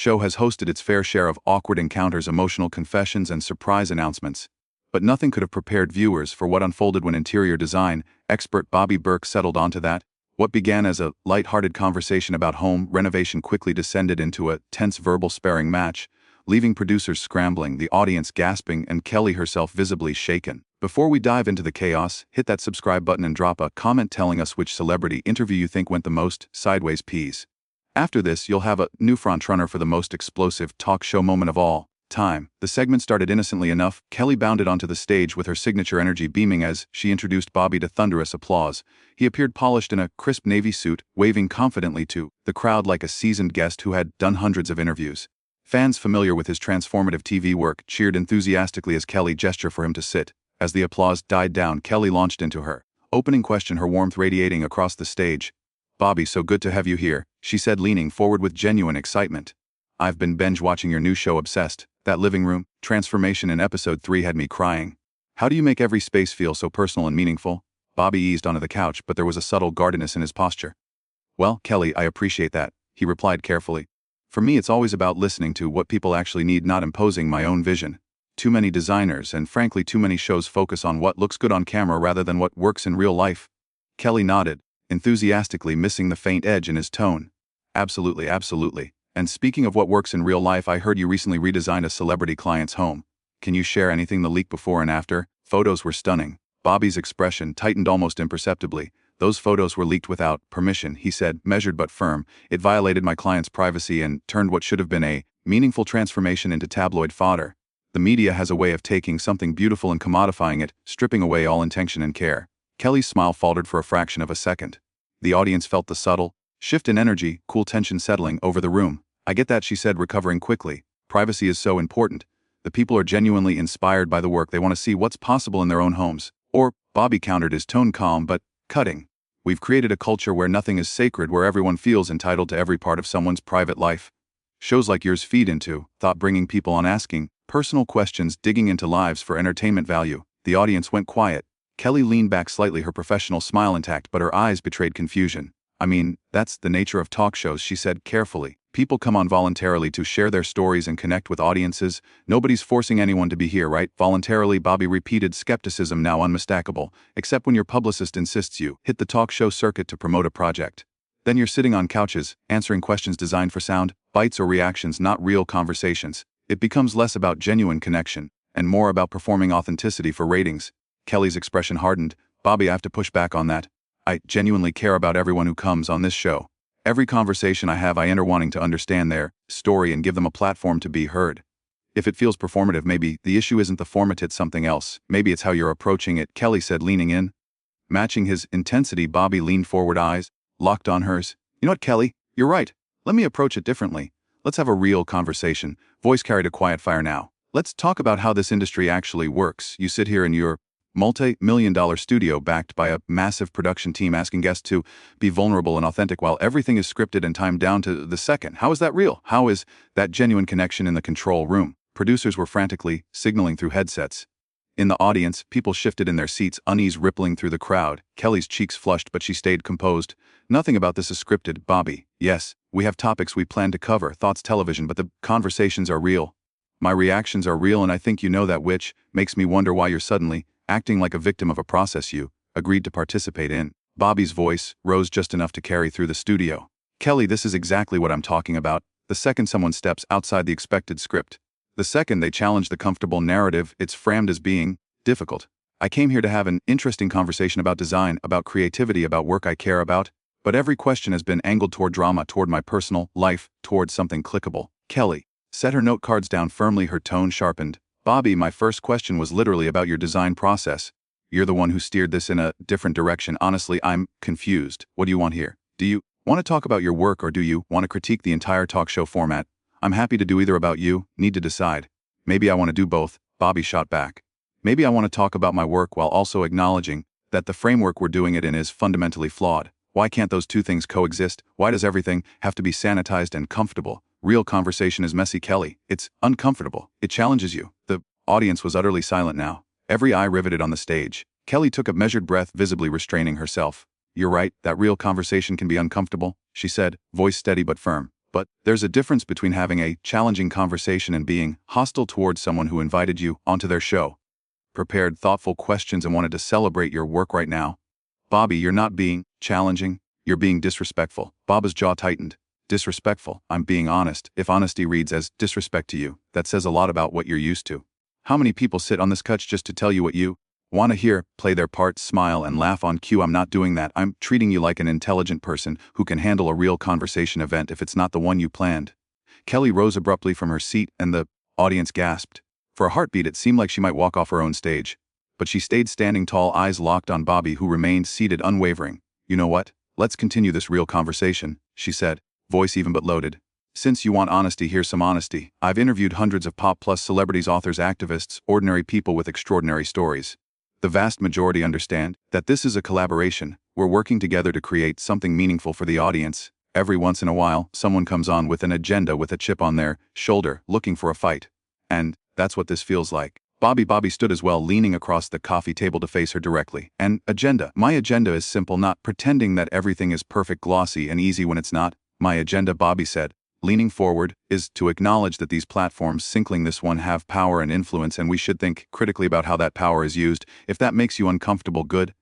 show has hosted its fair share of awkward encounters, emotional confessions, and surprise announcements. But nothing could have prepared viewers for what unfolded when interior design expert Bobby Berk settled onto that. What began as a light-hearted conversation about home renovation quickly descended into a tense verbal sparring match, leaving producers scrambling, the audience gasping, and Kelly herself visibly shaken. Before we dive into the chaos, hit that subscribe button and drop a comment telling us which celebrity interview you think went the most sideways peas. After this, you'll have a new frontrunner for the most explosive talk show moment of all time. The segment started innocently enough. Kelly bounded onto the stage with her signature energy beaming as she introduced Bobby to thunderous applause. He appeared polished in a crisp navy suit, waving confidently to the crowd like a seasoned guest who had done hundreds of interviews. Fans familiar with his transformative TV work cheered enthusiastically as Kelly gestured for him to sit. As the applause died down, Kelly launched into her opening question, her warmth radiating across the stage. "Bobby, so good to have you here," she said, leaning forward with genuine excitement. "I've been binge-watching your new show, Obsessed. That living room transformation in episode 3 had me crying. How do you make every space feel so personal and meaningful?" Bobby eased onto the couch, but there was a subtle guardedness in his posture. "Well, Kelly, I appreciate that," he replied carefully. "For me, it's always about listening to what people actually need, not imposing my own vision. Too many designers and frankly too many shows focus on what looks good on camera rather than what works in real life." Kelly nodded, enthusiastically, missing the faint edge in his tone. "Absolutely, absolutely. And speaking of what works in real life, I heard you recently redesigned a celebrity client's home. Can you share anything, the leak before and after?" Photos were stunning. Bobby's expression tightened almost imperceptibly. "Those photos were leaked without permission," he said, measured but firm. "It violated my client's privacy and turned what should have been a meaningful transformation into tabloid fodder. The media has a way of taking something beautiful and commodifying it, stripping away all intention and care." Kelly's smile faltered for a fraction of a second. The audience felt the subtle shift in energy, cool tension settling over the room. "I get that," she said, recovering quickly. "Privacy is so important. The people are genuinely inspired by the work. They want to see what's possible in their own homes." Or, Bobby countered, his tone calm but cutting. "We've created a culture where nothing is sacred, where everyone feels entitled to every part of someone's private life. Shows like yours feed into thought, bringing people on, asking personal questions, digging into lives for entertainment value." The audience went quiet. Kelly leaned back slightly, her professional smile intact, but her eyes betrayed confusion. "I mean, that's the nature of talk shows," she said carefully. "People come on voluntarily to share their stories and connect with audiences. Nobody's forcing anyone to be here, right?" "Voluntarily," Bobby repeated, skepticism now unmistakable. "Except when your publicist insists you hit the talk show circuit to promote a project. Then you're sitting on couches, answering questions designed for sound bites or reactions, not real conversations. It becomes less about genuine connection and more about performing authenticity for ratings." Kelly's expression hardened. "Bobby, I have to push back on that. I genuinely care about everyone who comes on this show. Every conversation I have, I enter wanting to understand their story and give them a platform to be heard. If it feels performative, maybe the issue isn't the format, it's something else. Maybe it's how you're approaching it," Kelly said, leaning in. Matching his intensity, Bobby leaned forward, eyes locked on hers. "You know what, Kelly? You're right. Let me approach it differently. Let's have a real conversation." Voice carried a quiet fire now. "Let's talk about how this industry actually works. You sit here in your multi-million-dollar studio backed by a massive production team asking guests to be vulnerable and authentic while everything is scripted and timed down to the second. How is that real? How is that genuine connection in the control room?" Producers were frantically signaling through headsets. In the audience, people shifted in their seats, unease rippling through the crowd. Kelly's cheeks flushed, but she stayed composed. "Nothing about this is scripted, Bobby. Yes, we have topics we plan to cover, thoughts, television, but the conversations are real. My reactions are real, and I think you know that, which makes me wonder why you're suddenly acting like a victim of a process you agreed to participate in." Bobby's voice rose just enough to carry through the studio. "Kelly, this is exactly what I'm talking about. The second someone steps outside the expected script, the second they challenge the comfortable narrative it's framed as being difficult. I came here to have an interesting conversation about design, about creativity, about work I care about, but every question has been angled toward drama, toward my personal life, toward something clickable." Kelly set her note cards down firmly, her tone sharpened. "Bobby, my first question was literally about your design process. You're the one who steered this in a different direction. Honestly, I'm confused. What do you want here? Do you want to talk about your work, or do you want to critique the entire talk show format?" "I'm happy to do either. About you, need to decide." "Maybe I want to do both," Bobby shot back. "Maybe I want to talk about my work while also acknowledging that the framework we're doing it in is fundamentally flawed. Why can't those two things coexist? Why does everything have to be sanitized and comfortable? Real conversation is messy, Kelly. It's uncomfortable. It challenges you." The audience was utterly silent now, every eye riveted on the stage. Kelly took a measured breath, visibly restraining herself. "You're right, that real conversation can be uncomfortable," she said, voice steady but firm. But there's a difference between having a challenging conversation and being hostile towards someone who invited you onto their show, prepared thoughtful questions and wanted to celebrate your work right now. Bobby, you're not being challenging, you're being disrespectful. Bob's jaw tightened. Disrespectful. I'm being honest. If honesty reads as disrespect to you, that says a lot about what you're used to. How many people sit on this couch just to tell you what you want to hear, play their part, smile, and laugh on cue? I'm not doing that. I'm treating you like an intelligent person who can handle a real conversation event if it's not the one you planned. Kelly rose abruptly from her seat and the audience gasped. For a heartbeat, it seemed like she might walk off her own stage. But she stayed standing tall, eyes locked on Bobby, who remained seated unwavering. You know what? Let's continue this real conversation, she said, voice even but loaded. Since you want honesty, here's some honesty. I've interviewed hundreds of pop plus celebrities, authors, activists, ordinary people with extraordinary stories. The vast majority understand that this is a collaboration. We're working together to create something meaningful for the audience. Every once in a while, someone comes on with an agenda, with a chip on their shoulder, looking for a fight. And that's what this feels like. Bobby stood as well, leaning across the coffee table to face her directly. An agenda. My agenda is simple, not pretending that everything is perfect, glossy, and easy when it's not. My agenda, Bobby said, leaning forward, is to acknowledge that these platforms, including this one, have power and influence, and we should think critically about how that power is used. If that makes you uncomfortable, good.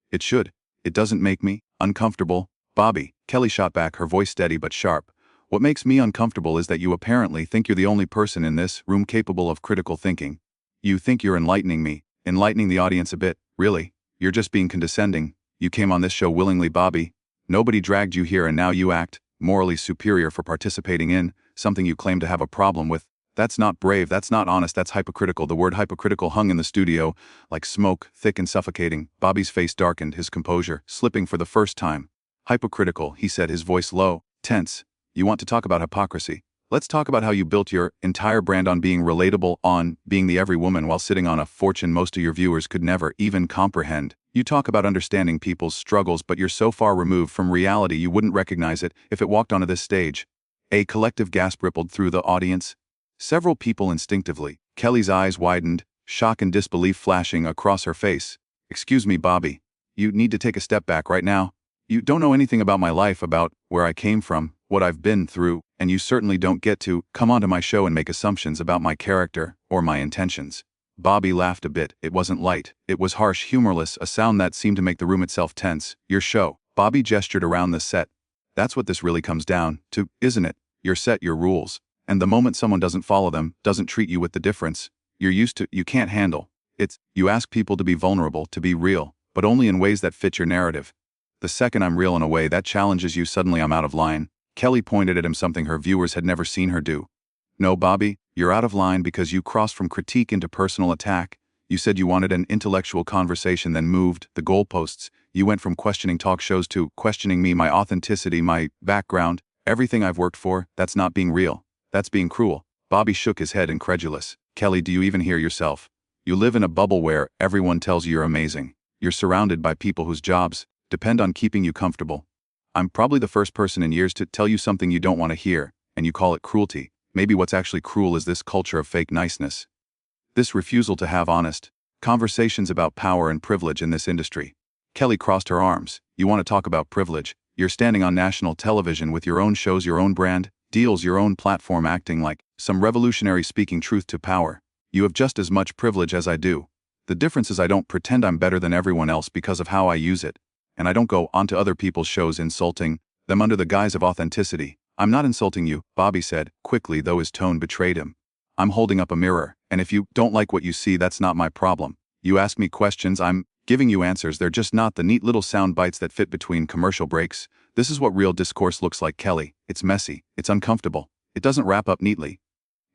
It should. It doesn't make me uncomfortable. Bobby, Kelly shot back, her voice steady but sharp. What makes me uncomfortable is that you apparently think you're the only person in this room capable of critical thinking. You think you're enlightening me, enlightening the audience a bit. Really? You're just being condescending. You came on this show willingly, Bobby. Nobody dragged you here, and now you act morally superior for participating in something you claim to have a problem with. That's not brave, that's not honest, that's hypocritical. The word hypocritical hung in the studio like smoke, thick and suffocating. Bobby's face darkened, his composure slipping for the first time. Hypocritical, he said, his voice low, tense. You want to talk about hypocrisy? Let's talk about how you built your entire brand on being relatable, on being the every woman while sitting on a fortune most of your viewers could never even comprehend. You talk about understanding people's struggles, but you're so far removed from reality you wouldn't recognize it if it walked onto this stage. A collective gasp rippled through the audience. Several people instinctively. Kelly's eyes widened, shock and disbelief flashing across her face. Excuse me, Bobby. You need to take a step back right now. You don't know anything about my life, about where I came from, what I've been through, and you certainly don't get to come onto my show and make assumptions about my character or my intentions. Bobby laughed a bit. It wasn't light. It was harsh, humorless, a sound that seemed to make the room itself tense. Your show. Bobby gestured around the set. That's what this really comes down to, isn't it? Your set, your rules. And the moment someone doesn't follow them, doesn't treat you with the difference you're used to, you can't handle. You ask people to be vulnerable, to be real, but only in ways that fit your narrative. The second I'm real in a way that challenges you, suddenly I'm out of line. Kelly pointed at him, something her viewers had never seen her do. No, Bobby, you're out of line because you crossed from critique into personal attack. You said you wanted an intellectual conversation, then moved the goalposts. You went from questioning talk shows to questioning me, my authenticity, my background, everything I've worked for. That's not being real. That's being cruel. Bobby shook his head, incredulous. Kelly, do you even hear yourself? You live in a bubble where everyone tells you you're amazing. You're surrounded by people whose jobs depend on keeping you comfortable. I'm probably the first person in years to tell you something you don't want to hear, and you call it cruelty. Maybe what's actually cruel is this culture of fake niceness. This refusal to have honest conversations about power and privilege in this industry. Kelly crossed her arms. You want to talk about privilege? You're standing on national television with your own shows, your own brand, deals, your own platform, acting like some revolutionary, speaking truth to power. You have just as much privilege as I do. The difference is I don't pretend I'm better than everyone else because of how I use it. And I don't go onto other people's shows insulting them under the guise of authenticity. I'm not insulting you, Bobby said, quickly, though his tone betrayed him. I'm holding up a mirror, and if you don't like what you see, that's not my problem. You ask me questions, I'm giving you answers. They're just not the neat little sound bites that fit between commercial breaks. This is what real discourse looks like, Kelly. It's messy. It's uncomfortable. It doesn't wrap up neatly.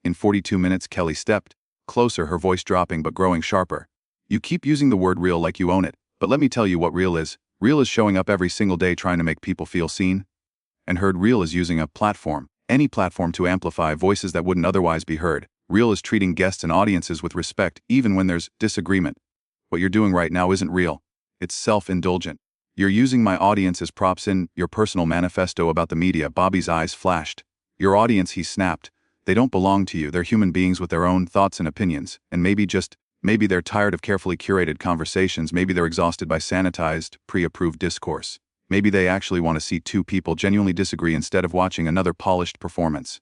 In 42 minutes, Kelly stepped closer, her voice dropping but growing sharper. You keep using the word real like you own it, but let me tell you what real is. Real is showing up every single day trying to make people feel seen and heard. Real is using a platform, any platform, to amplify voices that wouldn't otherwise be heard. Real is treating guests and audiences with respect, even when there's disagreement. What you're doing right now isn't real. It's self-indulgent. You're using my audience as props in your personal manifesto about the media. Bobby's eyes flashed. Your audience, he snapped. They don't belong to you. They're human beings with their own thoughts and opinions, and maybe they're tired of carefully curated conversations. Maybe they're exhausted by sanitized, pre-approved discourse. Maybe they actually want to see two people genuinely disagree instead of watching another polished performance.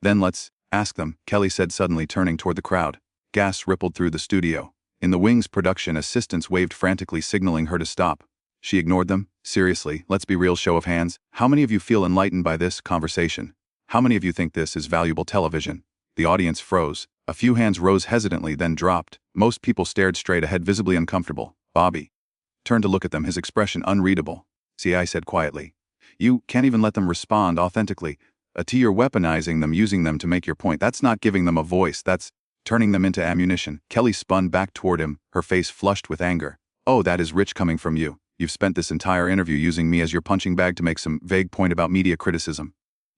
Then let's ask them, Kelly said, suddenly turning toward the crowd. Gas rippled through the studio. In the wing's production, assistants waved frantically, signaling her to stop. She ignored them. Seriously, let's be real, show of hands. How many of you feel enlightened by this conversation? How many of you think this is valuable television? The audience froze. A few hands rose hesitantly, then dropped. Most people stared straight ahead, visibly uncomfortable. Bobby turned to look at them, his expression unreadable. See, I said quietly. You can't even let them respond authentically. You're weaponizing them, using them to make your point. That's not giving them a voice, that's turning them into ammunition. Kelly spun back toward him, her face flushed with anger. Oh, that is rich coming from you. You've spent this entire interview using me as your punching bag to make some vague point about media criticism.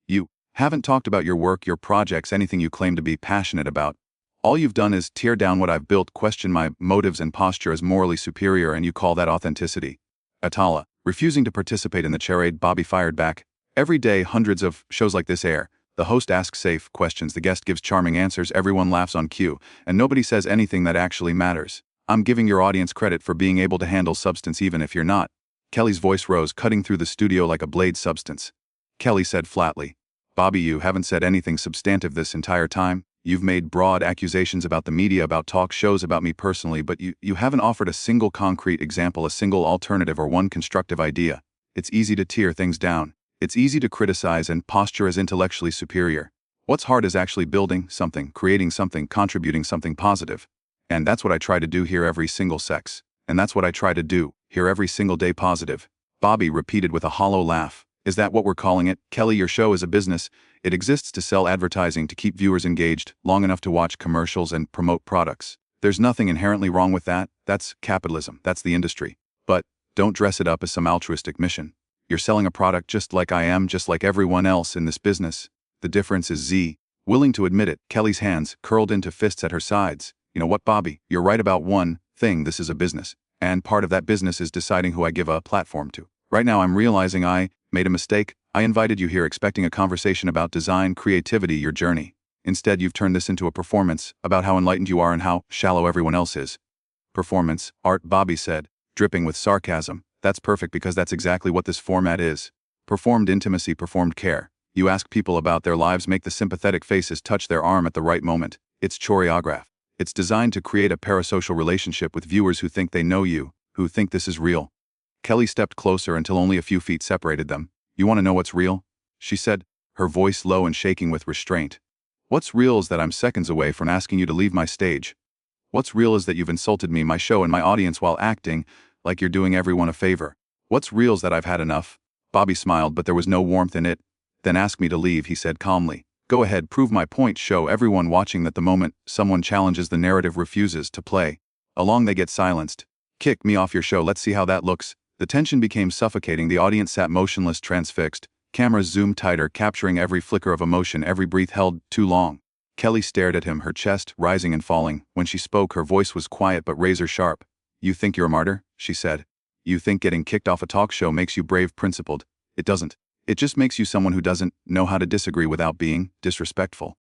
You haven't talked about your work, your projects, anything you claim to be passionate about. All you've done is tear down what I've built, question my motives and posture as morally superior, and you call that authenticity. Atala, refusing to participate in the charade, Bobby fired back. Every day, hundreds of shows like this air. The host asks safe questions, the guest gives charming answers, everyone laughs on cue, and nobody says anything that actually matters. I'm giving your audience credit for being able to handle substance even if you're not. Kelly's voice rose, cutting through the studio like a blade. Substance. Kelly said flatly. Bobby, you haven't said anything substantive this entire time. You've made broad accusations about the media, about talk shows, about me personally, but you haven't offered a single concrete example, a single alternative, or one constructive idea. It's easy to tear things down. It's easy to criticize and posture as intellectually superior. What's hard is actually building something, creating something, contributing something positive. And that's what I try to do here every single sex. And that's what I try to do here every single day. Positive. Bobby repeated with a hollow laugh. Is that what we're calling it? Kelly, your show is a business. It exists to sell advertising, to keep viewers engaged long enough to watch commercials and promote products. There's nothing inherently wrong with that. That's capitalism. That's the industry. But don't dress it up as some altruistic mission. You're selling a product just like I am, just like everyone else in this business. The difference is Z. Willing to admit it, Kelly's hands curled into fists at her sides. You know what, Bobby? You're right about one thing. This is a business. And part of that business is deciding who I give a platform to. Right now I'm realizing I made a mistake. I invited you here expecting a conversation about design, creativity, your journey. Instead, you've turned this into a performance about how enlightened you are and how shallow everyone else is. Performance, art, Bobby said, dripping with sarcasm. That's perfect because that's exactly what this format is. Performed intimacy, performed care. You ask people about their lives, make the sympathetic faces touch their arm at the right moment. It's choreographed. It's designed to create a parasocial relationship with viewers who think they know you, who think this is real. Kelly stepped closer until only a few feet separated them. You want to know what's real? She said, her voice low and shaking with restraint. What's real is that I'm seconds away from asking you to leave my stage. What's real is that you've insulted me, my show, and my audience while acting like you're doing everyone a favor. What's real is that I've had enough. Bobby smiled, but there was no warmth in it. Then ask me to leave, he said calmly. Go ahead, prove my point, show everyone watching that the moment someone challenges the narrative, refuses to play along, they get silenced. Kick me off your show, let's see how that looks. The tension became suffocating. The audience sat motionless, transfixed. Cameras zoomed tighter, capturing every flicker of emotion, every breath held too long. Kelly stared at him, her chest rising and falling. When she spoke, her voice was quiet but razor sharp. You think you're a martyr? She said. You think getting kicked off a talk show makes you brave, principled? It doesn't. It just makes you someone who doesn't know how to disagree without being disrespectful.